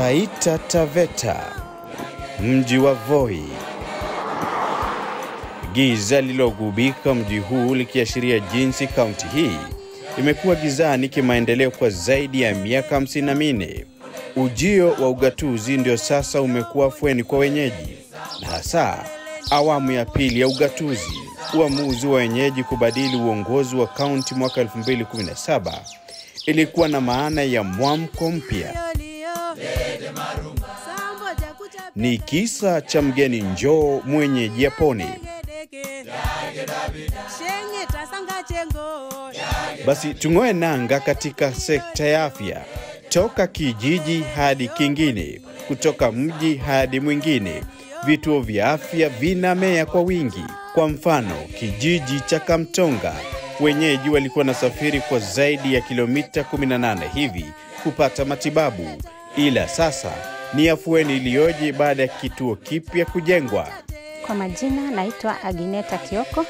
Taita Taveta, mji wa Voi. Giza lilogubika mji huu likiashiria jinsi kaunti hii imekuwa gizani kimaendeleo kwa zaidi ya miaka 54. Ujio wa ugatuzi ndio sasa umekuwa afueni kwa wenyeji, na hasa awamu ya pili ya ugatuzi. Uamuzi wa wenyeji kubadili uongozi wa kaunti mwaka 2017 ilikuwa na maana ya mwamko mpya. Ni kisa cha mgeni njoo mwenyeji apone. Basi tung'oe nanga katika sekta ya afya, toka kijiji hadi kingine, kutoka mji hadi mwingine. Vituo vya afya vinamea kwa wingi. Kwa mfano, kijiji cha Kamtonga, wenyeji walikuwa na safiri kwa zaidi ya kilomita 18 hivi kupata matibabu, ila sasa ni afueni iliyoje baada ya kituo kipya kujengwa. Kwa majina naitwa Agineta Kioko.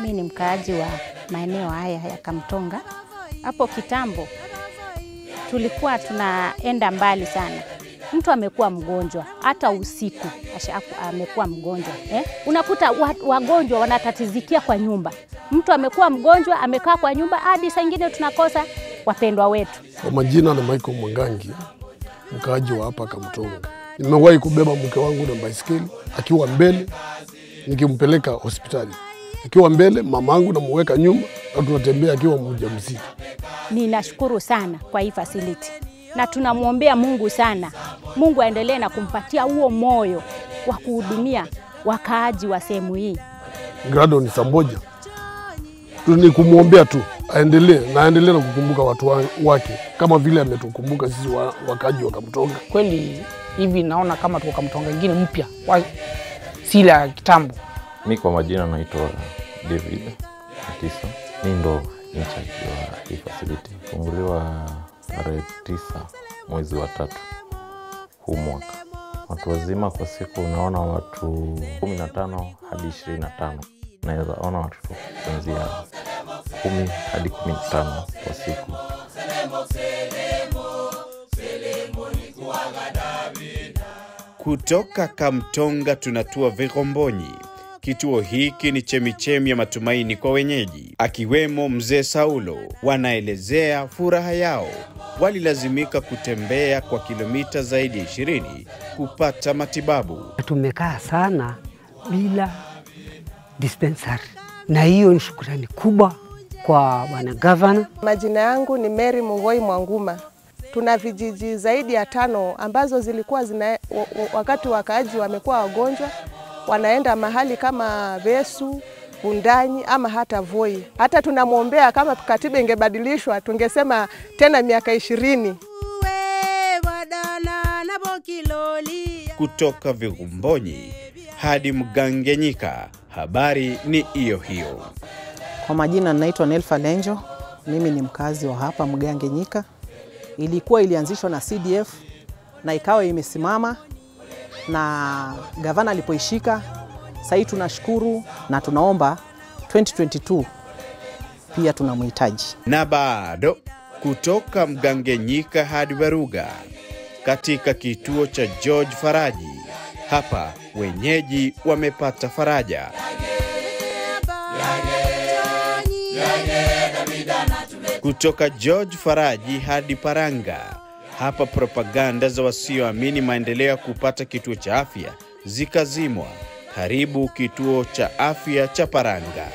Mimi ni mkaaji wa maeneo haya ya Kamtonga. Hapo kitambo tulikuwa tunaenda mbali sana. Mtu amekuwa mgonjwa hata usiku, amekuwa mgonjwa. Unakuta wagonjwa wanatatizikia kwa nyumba. Mtu amekuwa mgonjwa, amekaa kwa nyumba hadi saa nyingine tunakosa wapendwa wetu. Kwa majina na Michael Mwangangi, mkaaji wa hapa Kamtonga. Nimewahi kubeba mke wangu na baisikeli akiwa mbele nikimpeleka hospitali. Akiwa mbele, mamangu namuweka nyuma na tunatembea akiwa mjamzito. Ninashukuru sana kwa hii facility. Na tunamuombea Mungu sana. Mungu aendelee na kumpatia huo moyo wa kuhudumia wakaaji wa sehemu hii. Gradon Samboja, tunikumuombea tu aendelee na kukumbuka watu wake kama vile ametukumbuka sisi wakaaji wa Kamtonga. Kweli hivi naona kama tuko Kamtonga ingine mpya, sila kitambo. Mimi kwa majina naitwa David Atisa. Mimi ndo in-charge wa hii facility. Funguliwa tarehe 9 mwezi wa 3 huu mwaka. Watu wazima kwa siku unaona watu 15 hadi 25. Naweza ona watu kuanzia 10 hadi 15 kwa siku. Kutoka Kamtonga tunatua Vigombonyi. Kituo hiki ni chemichemi ya matumaini kwa wenyeji, akiwemo mzee Saulo. Wanaelezea furaha yao. Walilazimika kutembea kwa kilomita zaidi ya 20 kupata matibabu. Tumekaa sana bila dispensary, na hiyo ni shukrani kubwa kwa bwana governor. Majina yangu ni Mary Mungoi Mwanguma. Tuna vijiji zaidi ya 5 ambazo zilikuwa wakati wakaaji wamekuwa wagonjwa, wanaenda mahali kama Vesu, Bundanyi ama hata Voi. Hata tunamuombea kama katiba ingebadilishwa tungesema tena miaka 20. Kutoka Vigombonyi hadi Mgangenyika, habari ni hiyo. Kwa majina naitwa Nelfa Lenjo. Mimi ni mkazi wa hapa Mgangenyika. Ilianzishwa na CDF na ikawa imesimama, na gavana alipoishika. Sasa tunashukuru na tunaomba 2022 pia tunamhitaji. Na bado kutoka Mgangenyika hadi Baruga, katika kituo cha George Faraji. Hapa wenyeji wamepata faraja. Kutoka George Faraji hadi Paranga. Hapa propaganda za wasioamini maendeleo ya kupata kituo cha afya zikazimwa. Karibu kituo cha afya cha Paranga.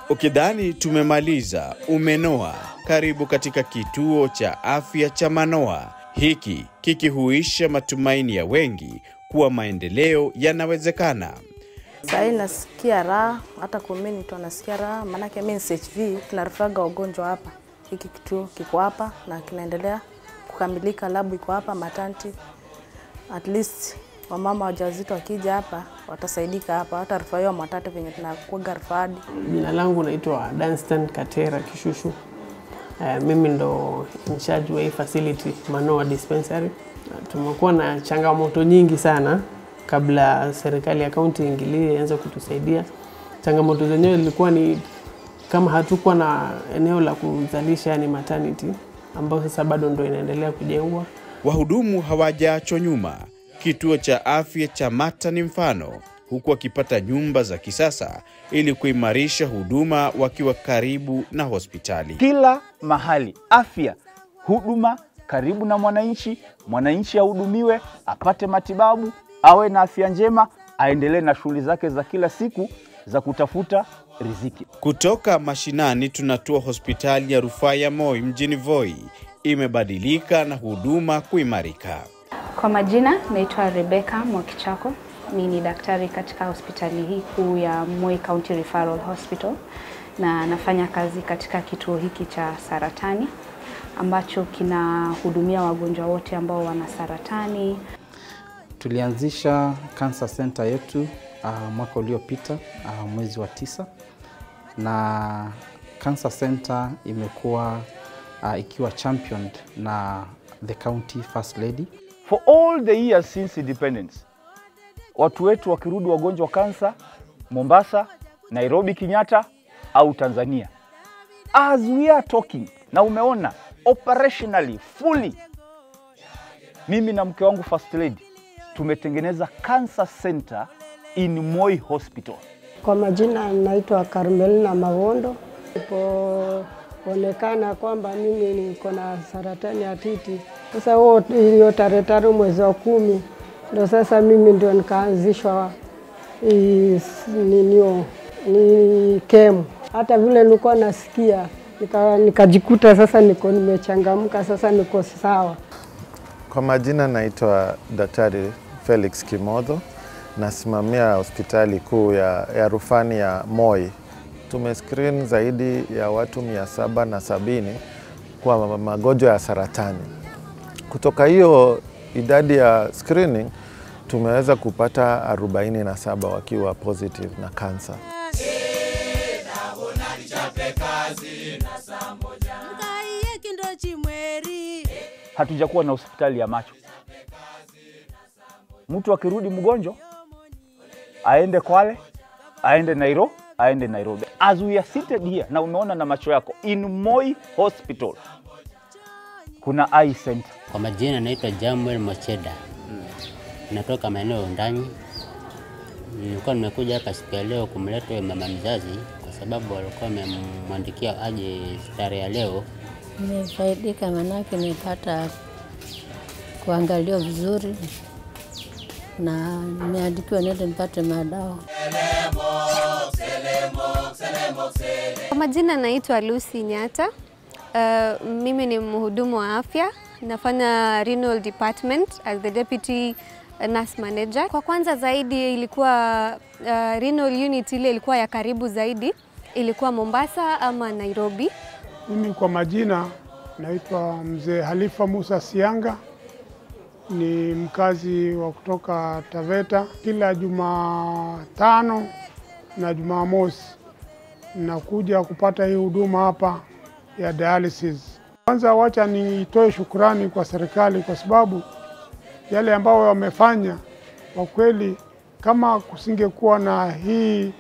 Ukidhani tumemaliza, umenoa. Karibu katika kituo cha afya cha Manoa. Hiki kikihuisha matumaini ya wengi kuwa maendeleo yanawezekana. Sasa nasikia raha, hata community wanasikia raha, maana mimi CHV tunarifaga wagonjwa hapa. Hiki kituo kiko hapa na kinaendelea kukamilika, labu iko hapa, matanti. At least wamama wajawazito wakija hapa watasaidika hapa, hata rifaiwa matatu venye tunakuaga rifadi. Jina langu naitwa Danstan Katera Kishushu. Mimi ndo in charge wa hii facility Manoa Dispensary. Tumekuwa na changamoto nyingi sana kabla serikali ya kaunti ingilie ianze kutusaidia. Changamoto zenyewe ilikuwa ni kama hatukuwa na eneo la kuzalisha, yani maternity, ambayo sasa bado ndio inaendelea kujengwa. Wahudumu hawajaachwa nyuma. Kituo cha afya cha Mata ni mfano, huku wakipata nyumba za kisasa ili kuimarisha huduma wakiwa karibu na hospitali. Kila mahali afya, huduma karibu na mwananchi, mwananchi ahudumiwe, apate matibabu, awe na afya njema, aendelee na shughuli zake za kila siku za kutafuta riziki. Kutoka mashinani tunatua hospitali ya rufaa ya Moi mjini Voi imebadilika na huduma kuimarika. Kwa majina naitwa Rebecca Mwakichako. Mimi ni daktari katika hospitali hii kuu ya Moi County Referral Hospital na nafanya kazi katika kituo hiki cha saratani ambacho kinahudumia wagonjwa wote ambao wana saratani. Tulianzisha cancer center yetu mwaka uliopita mwezi wa 9, na cancer center imekuwa ikiwa championed na the county first lady. For all the years since independence, watu wetu wakirudi wagonjwa wa kansa Mombasa, Nairobi Kenyatta au Tanzania, as we are talking, na umeona operationally fully, mimi na mke wangu first lady tumetengeneza cancer center in Moi Hospital. Kwa majina naitwa Carmelina Mawondo. Ipoonekana kwamba mimi niko na saratani ya titi, sasa hiyo tarehe 3 mwezi wa 10 ndio sasa mimi ndio nikaanzishwa ni kemu. Hata vile nilikuwa nasikia nikajikuta sasa nimechangamka, sasa niko sawa. Kwa majina naitwa Daktari Felix Kimodho, nasimamia hospitali kuu ya rufani ya Moi. Tumescreen zaidi ya watu 770 kwa magonjwa ya saratani. Kutoka hiyo idadi ya screening tumeweza kupata 47 wakiwa positive na cancer. Hatujakuwa na hospitali ya macho. Mtu akirudi mgonjwa aende Kwale, aende Nairobi. As we are seated here, na umeona na macho yako, in Moi Hospital kuna eye center. Kwa majina naitwa Jamuel Mocheda. Natoka maeneo ndani. Nilikuwa nimekuja hapa siku ya leo kumleta mama mzazi kwa sababu walikuwa wamemwandikia aje tarehe ya leo. Nimefaidika manake nimepata kuangaliwa vizuri na nimeandikiwa nende nipate madawa. Kwa majina naitwa Lucy Nyata. Mimi ni mhudumu wa afya. Nafanya renal department as the deputy nurse manager. Kwa kwanza zaidi ilikuwa renal unit ile ilikuwa ya karibu zaidi, ilikuwa Mombasa ama Nairobi. Mimi kwa majina naitwa Mzee Halifa Musa Sianga, ni mkazi wa kutoka Taveta. Kila Jumatano na Jumamosi nakuja kupata hii huduma hapa ya dialysis. Kwanza wacha nitoe shukrani kwa serikali kwa sababu yale ambao wamefanya kwa kweli, kama kusingekuwa na hii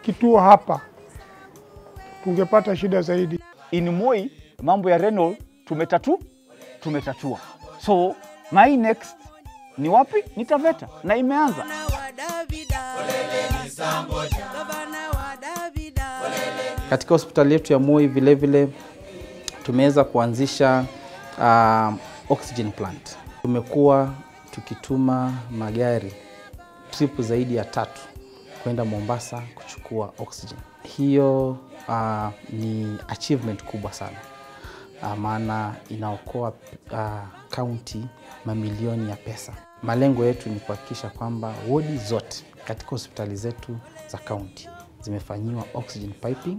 kituo hapa tungepata shida zaidi. In Moi mambo ya renal tumetatua. So my next ni wapi? Ni Taveta na imeanza. Katika hospitali yetu ya Moi vile vile tumeweza kuanzisha oxygen plant. Tumekuwa tukituma magari trip zaidi ya 3 kwenda Mombasa kuchukua oxygen. Hiyo ni achievement kubwa sana. Maana inaokoa county mamilioni ya pesa. Malengo yetu ni kuhakikisha kwamba wodi zote katika hospitali zetu za county zimefanyiwa oxygen piping.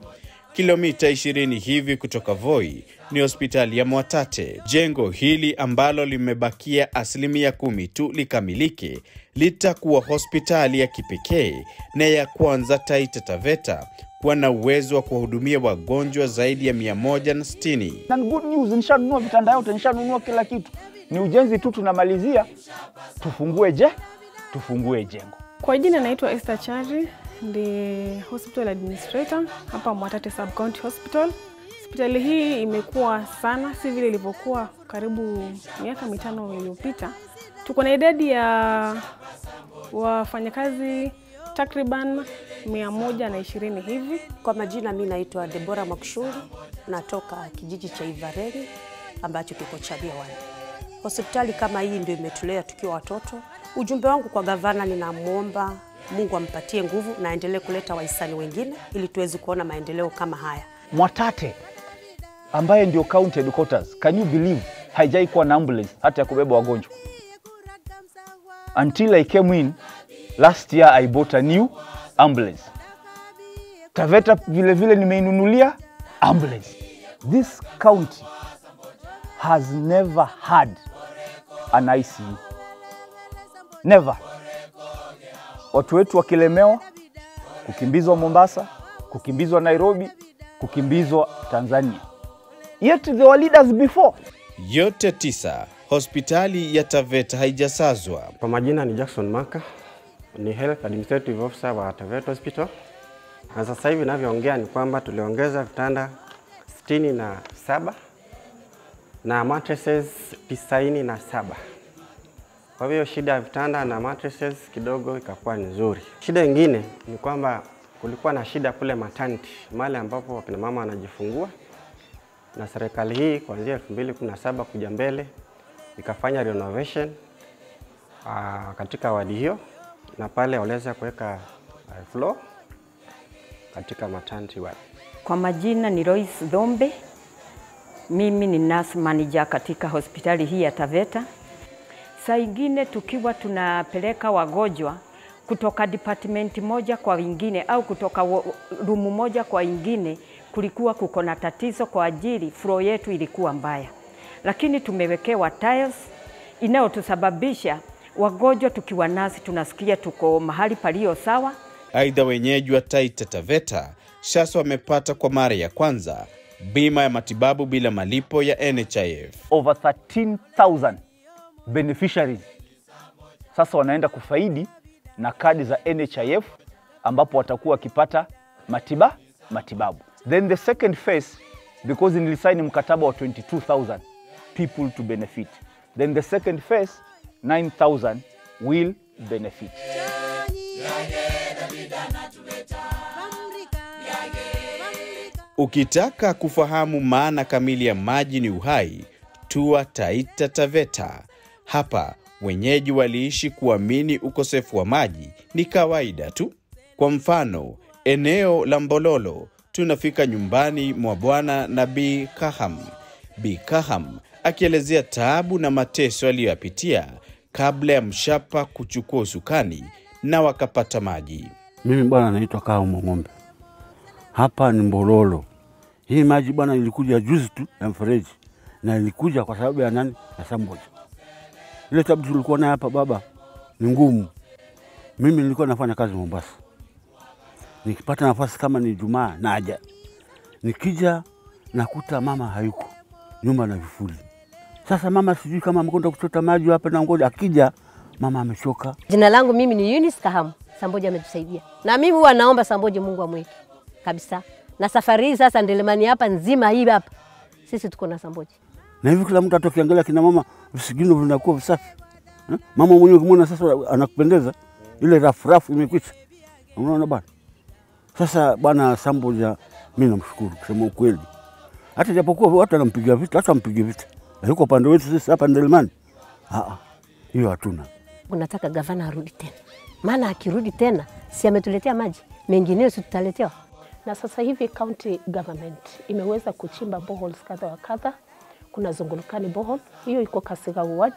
Kilomita 20 hivi kutoka Voi ni hospitali ya Mwatate. Jengo hili ambalo limebakia 10% tu likamilike litakuwa hospitali ya kipekee na ya kwanza Taita Taveta kuwa na uwezo wa kuhudumia wagonjwa zaidi ya 160. Na good news, nishanunua vitanda yote, nishanunua kila kitu. Ni ujenzi tu tunamalizia, tufungue jengo. Kwa jina naitwa Esther Chari, ndi hospital administrator hapa Mwatate Sub County Hospital. Hospitali hii imekuwa sana, si vile ilivyokuwa karibu miaka 5 iliyopita. Tuko na idadi ya wafanyakazi takriban 120 hivi. Kwa majina mimi naitwa Deborah Makshuri, natoka kijiji cha Ivareni ambacho kiko Chabia Wani. Hospitali kama hii ndio imetulea tukiwa watoto. Ujumbe wangu kwa gavana, ninamuomba Mungu ampatie nguvu na aendelee kuleta wahisani wengine ili tuweze kuona maendeleo kama haya. Mwatate ambaye ndio county headquarters, can you believe haijai kuwa na ambulance hata ya kubeba wagonjwa? Until I came in last year, I bought a new ambulance. Taveta vile vile nimeinunulia ambulance. This county has never had an ICU. Never. Watu wetu wakilemewa, kukimbizwa Mombasa, kukimbizwa Nairobi, kukimbizwa Tanzania. Yet there were leaders before. Yote 9, hospitali ya Taveta haijasazwa. Kwa majina ni Jackson Maka, ni Health Administrative Officer wa Taveta Hospital. Na sasa hivi ninavyoongea ni kwamba tuliongeza vitanda 67 na mattresses 97. Kwa hiyo shida ya vitanda na mattresses kidogo ikakuwa nzuri. Shida nyingine ni kwamba kulikuwa na shida kule maternity, mahali ambapo wakina mama wanajifungua. Na serikali hii kuanzia 2017 kuja mbele ikafanya renovation katika wadi hiyo, na pale waliweza kuweka floor katika maternity ward. Kwa majina ni Royce Dhombe. Mimi ni nurse manager katika hospitali hii ya Taveta. Saa ingine tukiwa tunapeleka wagonjwa kutoka department moja kwa ingine au kutoka rumu moja kwa ingine, kulikuwa kuko na tatizo kwa ajili floor yetu ilikuwa mbaya. Lakini tumewekewa tiles inayotusababisha wagonjwa tukiwa nasi tunasikia tuko mahali palio sawa. Aidha, wenyeji wa Taita Taveta sasa wamepata kwa mara ya kwanza bima ya matibabu bila malipo ya NHIF. Over 13,000 beneficiaries sasa wanaenda kufaidi na kadi za NHIF ambapo watakuwa wakipata matibabu. Then the second phase, because nilisaini mkataba wa 22,000 people to benefit. Then the second phase, 9,000 will benefit. Ukitaka kufahamu maana kamili ya maji ni uhai, tua Taita Taveta. Hapa wenyeji waliishi kuamini ukosefu wa maji ni kawaida tu. Kwa mfano, eneo la Mbololo tunafika nyumbani mwa Bwana na Bi Kaham. Bi Kaham akielezea taabu na mateso aliyoyapitia kabla ya mshapa kuchukua usukani na wakapata maji. Mimi bwana naitwa Kaham Ng'ombe. Hapa ni Mbololo. Hii maji bwana ilikuja juzi tu ya mfereji, na ilikuja kwa sababu ya nani? Ya Samboja. Ile tabu tulikuwa nayo hapa baba ni ngumu. Mimi nilikuwa nafanya kazi Mombasa. Nikipata nafasi kama ni Jumaa naja. Nikija nakuta mama hayuko. Nyumba na vifuli. Sasa mama sijui kama amekwenda kuchota maji hapa, na ngoja akija mama amechoka. Jina langu mimi ni Eunice Kaham. Samboja ametusaidia. Na mimi huwa naomba Samboja Mungu amweke kabisa. Na safari hii sasa Ndelemani hapa nzima hii hapa sisi tuko na Samboja. Na hivi kila mtu atokiangalia kina mama visigino vinakuwa visafi. Mama mwenyewe ukimwona sasa anakupendeza, ile rafu imekwisha. Unaona bwana? Sasa bwana Samboja mimi namshukuru kusema ukweli. Hata japokuwa watu wanampigia vita, hata mpige vita. Yuko pande wetu sisi hapa Ndelemani. Hiyo hatuna. Unataka gavana arudi tena. Maana akirudi tena si ametuletea maji, mengineyo si tutaletewa. Na sasa hivi county government imeweza kuchimba boreholes kadha wa kadha. Kuna Zungulukani borehole, hiyo iko Kasigau ward,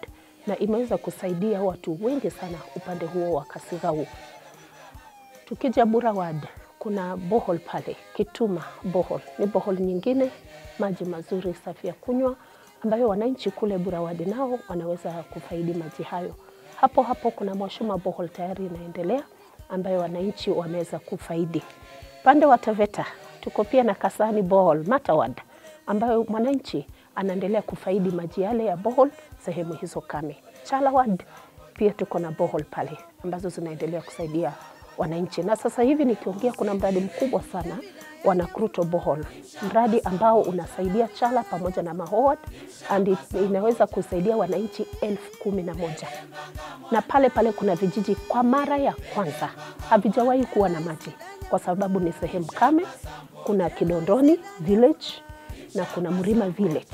na imeweza kusaidia watu wengi sana upande huo wa Kasigau. Tukija Bura ward, kuna borehole pale, Kituma borehole. Ni borehole nyingine, maji mazuri safi ya kunywa, ambayo wananchi kule Bura ward nao wanaweza kufaidi maji hayo. Hapo hapo kuna Mwashuma borehole tayari inaendelea, ambayo wananchi wameweza kufaidi. Pande wa Taveta, tuko pia na Kasani borehole, Mata ward, ambayo mwananchi anaendelea kufaidi maji yale ya borehole sehemu hizo kame. Chala ward pia tuko na borehole pale ambazo zinaendelea kusaidia wananchi. Na sasa hivi nikiongea, kuna mradi mkubwa sana wa Nakruto Borehole, mradi ambao unasaidia Chala pamoja na Mahoward, and inaweza kusaidia wananchi 11,000. Na pale kuna vijiji kwa mara ya kwanza havijawahi kuwa na maji kwa sababu ni sehemu kame. Kuna Kidondoni village na kuna Murima village.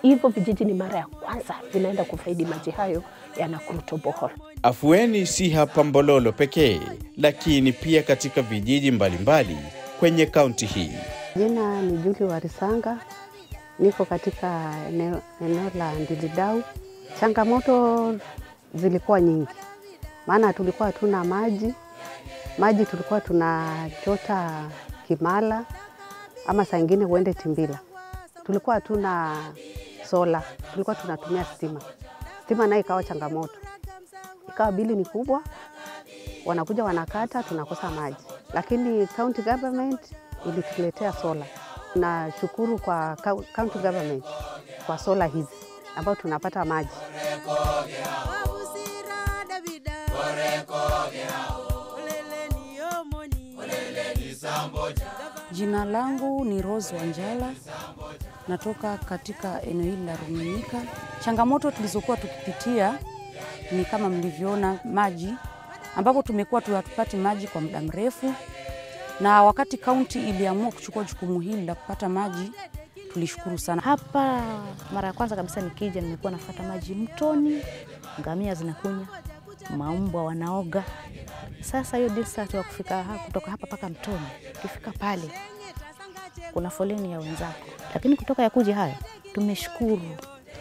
Hivyo vijiji ni mara ya kwanza vinaenda kufaidi maji hayo ya Nakruto Borehole. Afueni si hapa Mbololo pekee, lakini pia katika vijiji mbalimbali kwenye kaunti hii. Jina ni Julie Warisanga, niko katika eneo la Ndilidau. Changamoto zilikuwa nyingi, maana tulikuwa hatuna maji tulikuwa tunachota Kimala ama saa nyingine uende Timbila. Tulikuwa hatuna sola, tulikuwa tunatumia stima nayo ikawa changamoto. Ikawa bili ni kubwa, wanakuja wanakata, tunakosa maji. Lakini county government ilituletea sola. Tunashukuru kwa county government kwa sola hizi ambao tunapata maji. Jina langu ni Rose Wanjala, natoka katika eneo hili la Ruminika. Changamoto tulizokuwa tukipitia ni kama mlivyoona maji, ambapo tumekuwa hatupati maji kwa muda mrefu, na wakati kaunti iliamua kuchukua jukumu hili la kupata maji, tulishukuru sana. Hapa mara ya kwanza kabisa nikija nimekuwa nafuata maji mtoni, ngamia zinakunya, maumbwa wanaoga. Sasa hiyo distance ya kufika hapa kutoka hapa paka mtoni, ukifika pale kuna foleni ya wenzako. Lakini kutoka ya kuja haya tumeshukuru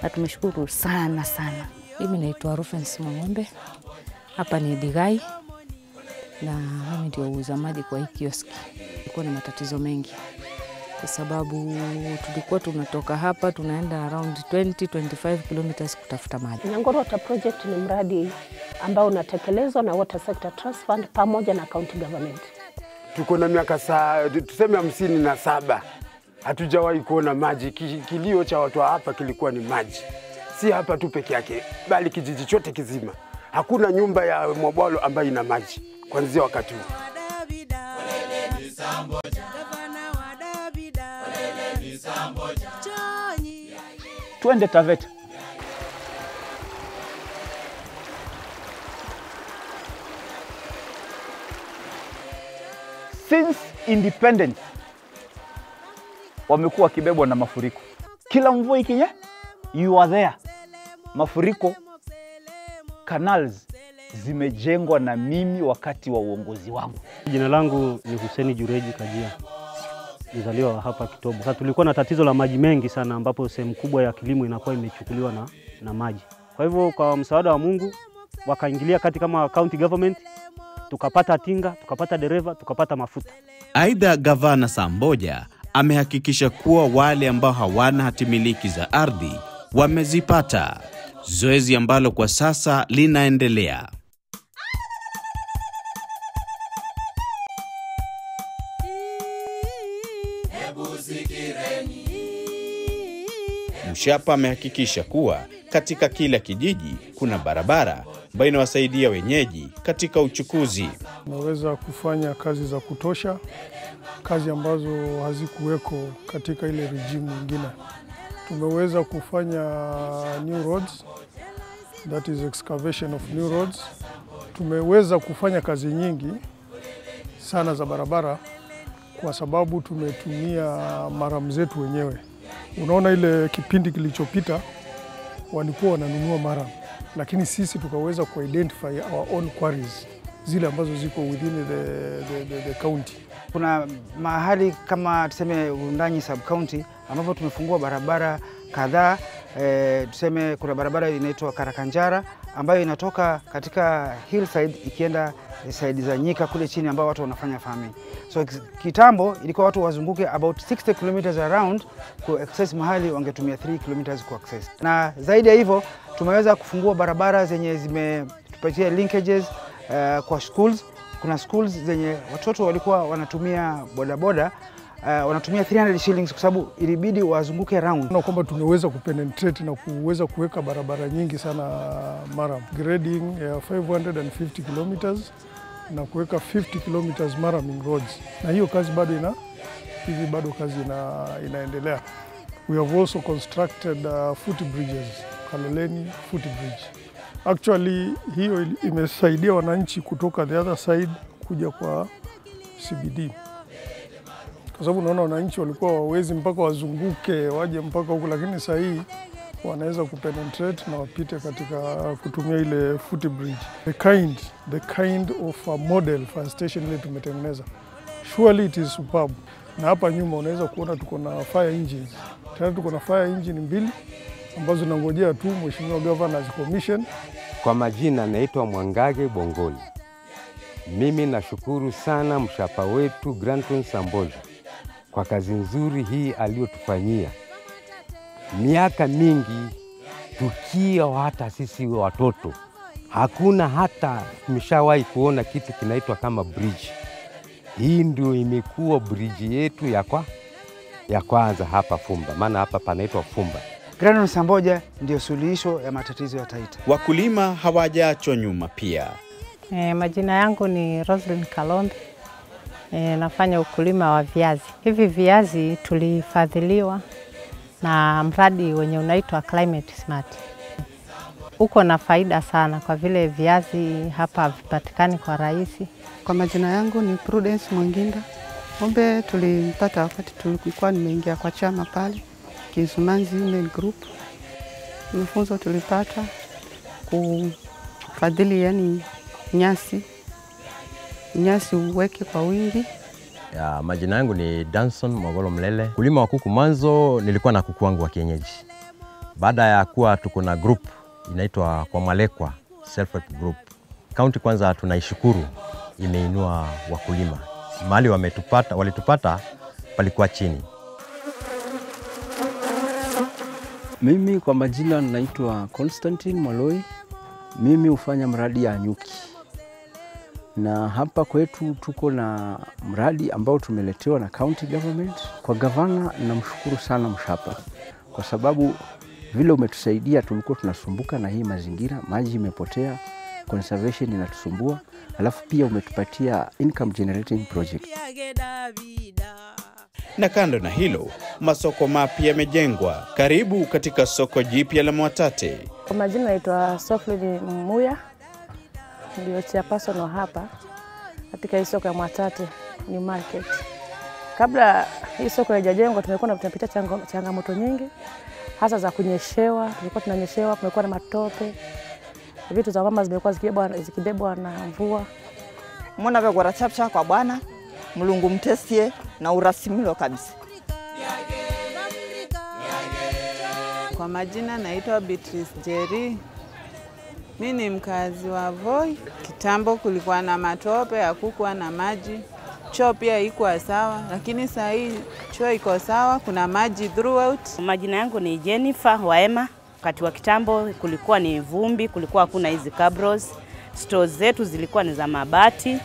na tumeshukuru sana sana. Mimi naitwa Rufens Mwang'ombe. Hapa ni Digai na mimi ndio uuza maji kwa hii kioski. Kulikuwa na matatizo mengi kwa sababu tulikuwa tunatoka hapa tunaenda around 20-25 kilometers kutafuta maji. Nyangoro Water Project ni mradi ambao unatekelezwa na Water Sector Trust Fund pamoja na county government. Tuko na miaka tuseme 57. Hatujawahi kuona maji. Kilio cha watu hapa kilikuwa ni maji. Si hapa tu peke yake, bali kijiji chote kizima. Hakuna nyumba ya Mwabwalo ambayo ina maji kuanzia wakati huu. Twende Taveta. Since independence wamekuwa kibebwa na mafuriko. Kila mvua ikinya, you are there. Mafuriko, canals zimejengwa na mimi wakati wa uongozi wangu. Jina langu ni Hussein Jureji Kajia. Nizaliwa hapa Kitobo. Sasa tulikuwa na tatizo la maji mengi sana, ambapo sehemu kubwa ya kilimo inakuwa imechukuliwa na maji. Kwa hivyo kwa msaada wa Mungu wakaingilia kati kama county government, tukapata tinga, tukapata dereva, tukapata mafuta. Aidha, Gavana Samboja amehakikisha kuwa wale ambao hawana hatimiliki za ardhi wamezipata, zoezi ambalo kwa sasa linaendelea. Mshapa amehakikisha kuwa katika kila kijiji kuna barabara ambayo inawasaidia wenyeji katika uchukuzi. Tumeweza kufanya kazi za kutosha, kazi ambazo hazikuweko katika ile regime nyingine. Tumeweza kufanya new roads, that is excavation of new roads. Tumeweza kufanya kazi nyingi sana za barabara kwa sababu tumetumia maramu zetu wenyewe. Unaona ile kipindi kilichopita walikuwa wananunua maramu, lakini sisi tukaweza kuidentify our own quarries, zile ambazo ziko within the county. Kuna mahali kama tuseme Undanyi sub county ambapo tumefungua barabara kadhaa. Tuseme kuna barabara inaitwa Karakanjara ambayo inatoka katika hillside ikienda side za Nyika kule chini ambao watu wanafanya farming. So kitambo ilikuwa watu wazunguke about 60 kilometers around ku access mahali wangetumia 3 kilometers ku access. Na zaidi ya hivyo tumeweza kufungua barabara zenye zimetupatia linkages kwa schools. Kuna schools zenye watoto walikuwa wanatumia bodaboda wanatumia 300 shillings kwa sababu ilibidi wazunguke round. Na kwamba tumeweza kupenetrate na kuweza kuweka barabara nyingi sana mara grading ya 550 kilometers na kuweka 50 kilometers Maraming roads, na hiyo kazi bado kazi inaendelea. We have also constructed footbridges, Kaloleni footbridge. Actually hiyo imesaidia wananchi kutoka the other side kuja kwa CBD, kwa sababu unaona wananchi walikuwa wawezi mpaka wazunguke waje mpaka huku, lakini sasa hii wanaweza kupenetrate na wapite katika kutumia ile footbridge. The kind of a model fire station ile tumetengeneza, surely it is superb. Na hapa nyuma unaweza kuona tuko na fire engines. Tayari tuko na fire engine 2 ambazo nangojea tu Mheshimiwa Governor azicommission. Kwa majina naitwa Mwangage Bongoli. Mimi nashukuru sana mshapa wetu Granton Samboja kwa kazi nzuri hii aliyotufanyia. Miaka mingi tukiwa hata sisi watoto hakuna hata tumeshawahi kuona kitu kinaitwa kama bridge. Hii ndio imekuwa bridge yetu ya kwanza hapa Fumba, maana hapa panaitwa Fumba. Granton Samboja ndio suluhisho ya matatizo ya Taita. Wakulima hawajaachwa nyuma pia. Majina yangu ni Roslyn Kalonde. Nafanya ukulima wa viazi. Hivi viazi tulifadhiliwa na mradi wenye unaitwa Climate Smart. Uko na faida sana kwa vile viazi hapa vipatikani kwa rahisi. Kwa majina yangu ni Prudence Mwanginda. Ng'ombe tulimpata wakati tulikuwa nimeingia kwa chama pale Kinsumanzi Women Group. Mafunzo tulipata kufadhili nyasi uweke kwa wingi. Majina yangu ni Danson Mwagolo Mlele. Kulima wa kuku mwanzo nilikuwa na kuku wangu wa kienyeji. Baada ya kuwa tuko na group inaitwa kwa Malekwa Self Help Group. County kwanza tunaishukuru imeinua wakulima. Mahali walitupata palikuwa chini. Mimi kwa majina naitwa Constantine Maloi. Mimi hufanya mradi ya nyuki. Na hapa kwetu tuko na mradi ambao tumeletewa na county government. Kwa gavana namshukuru sana mshapa kwa sababu vile umetusaidia, tulikuwa tunasumbuka na hii mazingira, maji imepotea, conservation inatusumbua, alafu pia umetupatia income generating project. Na kando na hilo, masoko mapya yamejengwa karibu katika soko jipya la Mwatate. Kwa majina naitwa Soflin Muya, ndio chairperson wa hapa katika hii soko ya Mwatate New Market. Kabla hii soko haijajengwa tumekuwa tunapitia changamoto nyingi, hasa za kunyeshewa. Tulikuwa tunanyeshewa, kumekuwa na matope, vitu za mama zimekuwa zikibebwa na mvua. Mwana vegora chapcha kwa bwana Mulungu mtesie na urasimilo kabisa. Kwa majina naitwa Beatrice Jerry. Mimi ni mkazi wa Voi. Kitambo kulikuwa na matope, hakukuwa na maji. Choo pia iko sawa, lakini sasa hii choo iko sawa, kuna maji throughout. Majina yangu ni Jennifer Waema. Wakati wa kitambo kulikuwa ni vumbi, kulikuwa hakuna hizi cabros. Stores zetu zilikuwa ni za mabati.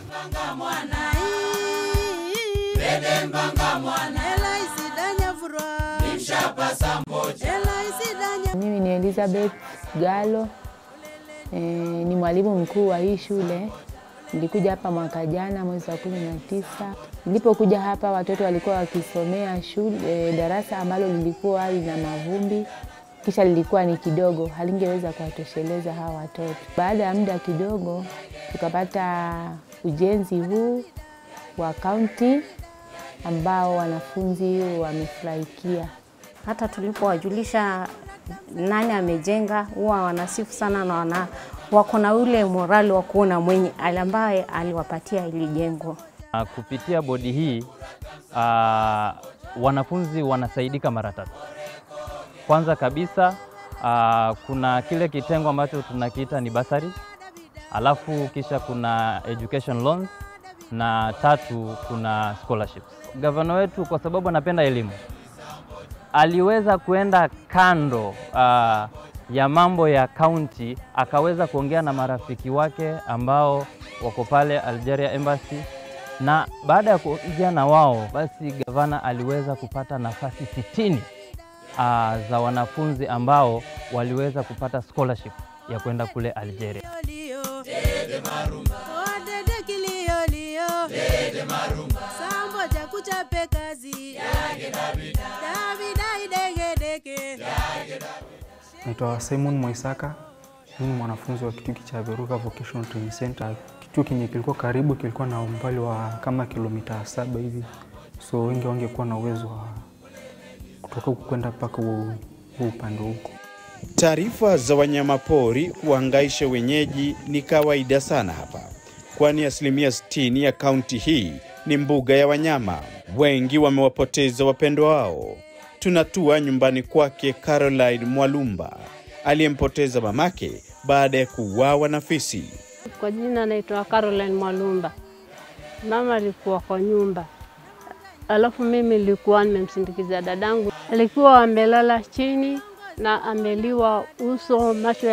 Mimi ni Elizabeth Galo. Ni mwalimu mkuu wa hii shule. Nilikuja hapa mwaka jana mwezi wa 19. Nilipokuja hapa watoto walikuwa wakisomea shule darasa ambalo lilikuwa lina mavumbi. Kisha lilikuwa ni kidogo, halingeweza kuwatosheleza hawa watoto. Baada ya muda kidogo tukapata ujenzi huu wa county ambao wanafunzi wamefurahikia. Hata tulipowajulisha nani amejenga, huwa wanasifu sana na wako na ule morali wa kuona mwenye ambaye aliwapatia ili jengo. Kupitia bodi hii wanafunzi wanasaidika mara tatu. Kwanza kabisa kuna kile kitengo ambacho tunakiita ni basari, alafu kisha kuna education loans, na tatu kuna scholarships. Gavana wetu kwa sababu anapenda elimu aliweza kuenda kando ya mambo ya county, akaweza kuongea na marafiki wake ambao wako pale Algeria Embassy, na baada ya kuongea na wao basi gavana aliweza kupata nafasi 60 za wanafunzi ambao waliweza kupata scholarship ya kwenda kule Algeria. Naitwa Simon Moisaka. Mimi ni mwanafunzi wa kituo cha Veruga Vocational Training Center. Kituo kinye kilikuwa karibu, kilikuwa na umbali wa kama kilomita 7 hivi. So wengi wangekuwa na uwezo wa kutoka kwenda mpaka upande huko. Taarifa za wanyamapori kuhangaisha wenyeji ni kawaida sana hapa, kwani 60% ya kaunti hii ni mbuga ya wanyama. Wengi wamewapoteza wapendwa wao. Tunatua nyumbani kwake Caroline Mwalumba, aliyempoteza mamake baada ya kuuawa na fisi. Kwa jina naitwa Caroline Mwalumba. Mama alikuwa kwa nyumba, alafu mimi nilikuwa nimemsindikiza dadangu. Alikuwa amelala chini na ameliwa uso, macho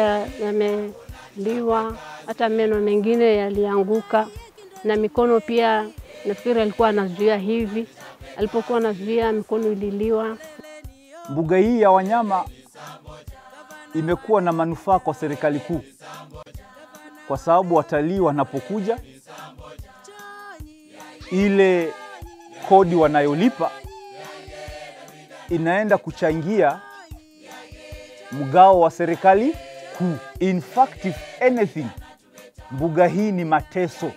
yameliwa, hata meno mengine yalianguka, na mikono pia nafikiri alikuwa anazuia hivi. Alipokuwa anazuia mikono ililiwa. Mbuga hii ya wanyama imekuwa na manufaa kwa serikali kuu, kwa sababu watalii wanapokuja, ile kodi wanayolipa inaenda kuchangia mgao wa serikali kuu. In fact, if anything, mbuga hii ni mateso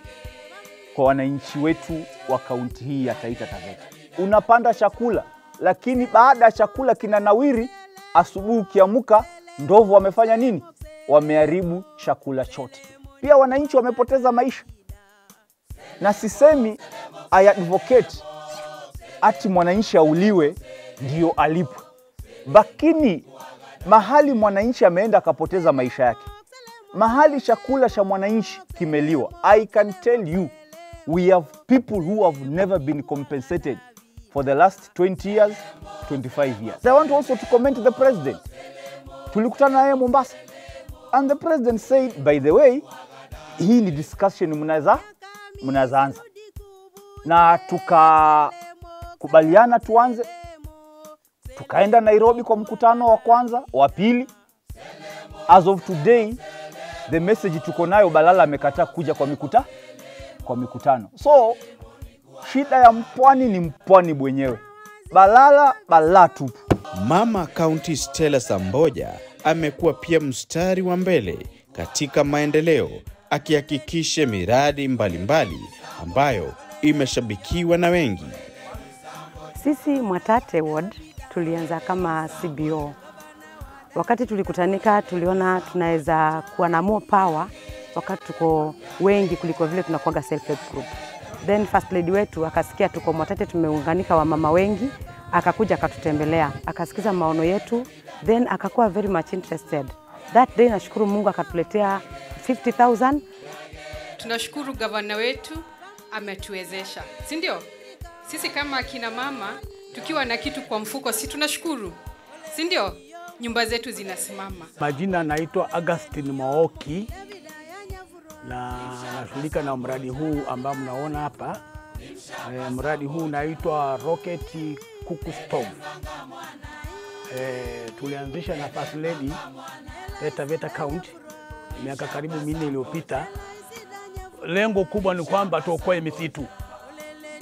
kwa wananchi wetu wa kaunti hii ya Taita Taveta. Unapanda chakula, lakini baada ya chakula kinanawiri, asubuhi ukiamka, ndovu wamefanya nini? Wameharibu chakula chote. Pia wananchi wamepoteza maisha. Na sisemi I advocate ati mwananchi auliwe ndio alipwe. Lakini mahali mwananchi ameenda akapoteza maisha yake, mahali chakula cha mwananchi kimeliwa, I can tell you we have people who have never been compensated for the last 20 years, 25 years. I want also to comment the president. Tulikutana naye Mombasa, and the president said, by the way, hii ni discussion mnaweza anza. Na tukakubaliana tuanze. Tukaenda Nairobi kwa mkutano wa kwanza, wa pili. As of today, the message tuko nayo, Balala amekataa kuja kwa mikutano. So shida ya mpwani ni mpwani mwenyewe. Balala tupu. Mama County Stella Samboja amekuwa pia mstari wa mbele katika maendeleo, akihakikisha miradi mbalimbali ambayo imeshabikiwa na wengi. Sisi Mwatate Ward tulianza kama CBO. Wakati tulikutanika, tuliona tunaweza kuwa na more power wakati tuko wengi kuliko vile tunakuwa self-help group. Then first lady wetu akasikia tuko Mwatate tumeunganika wa mama wengi, akakuja akatutembelea, akasikiza maono yetu, then akakuwa very much interested. That day nashukuru Mungu akatuletea 50,000. Tunashukuru gavana wetu ametuwezesha, si ndio? Sisi kama akina mama tukiwa na kitu kwa mfuko, si tunashukuru, si ndio? Nyumba zetu zinasimama. Majina naitwa Augustine Maoki na nashughulika na mradi huu ambao mnaona hapa. Mradi huu unaitwa Rocket Kuku Stove. Tulianzisha na First Lady Taita Taveta County miaka karibu 4 iliyopita. Lengo kubwa ni kwamba tuokoe misitu.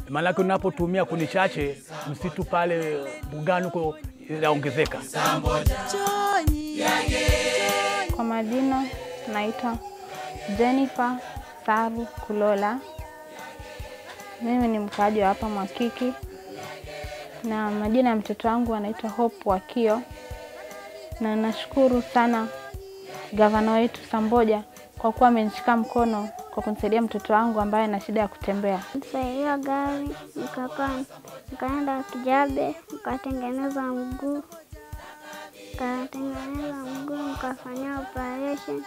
Maana unapotumia kuni chache, msitu pale mbugani huko inaongezeka. Kwa majina naitwa Jennifer Saru Kulola. Mimi ni mkaaji wa hapa Mwakiki. Na majina ya mtoto wangu anaitwa Hope Wakio. Na nashukuru sana gavana wetu Samboja kwa kuwa amenishika mkono kwa kunisaidia mtoto wangu ambaye ana shida ya kutembea. Nisaidia gari, nikaenda Kijabe, nikatengeneza mguu. Nikafanya operation.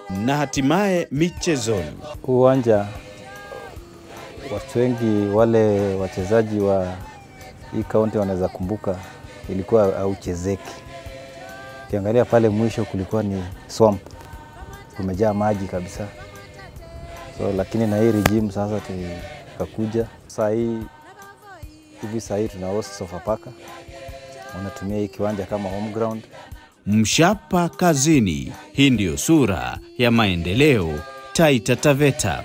Na hatimaye michezoni. Uwanja watu wengi wale wachezaji wa hii kaunti wanaweza kumbuka ilikuwa hauchezeki. Ukiangalia pale mwisho kulikuwa ni swamp. Kumejaa maji kabisa. So lakini na hii regime sasa tukakuja. Sasa hii tuna host Sofapaka. Wanatumia hii kiwanja kama home ground. Mshapa kazini. Hii ndio sura ya maendeleo Taita Taveta.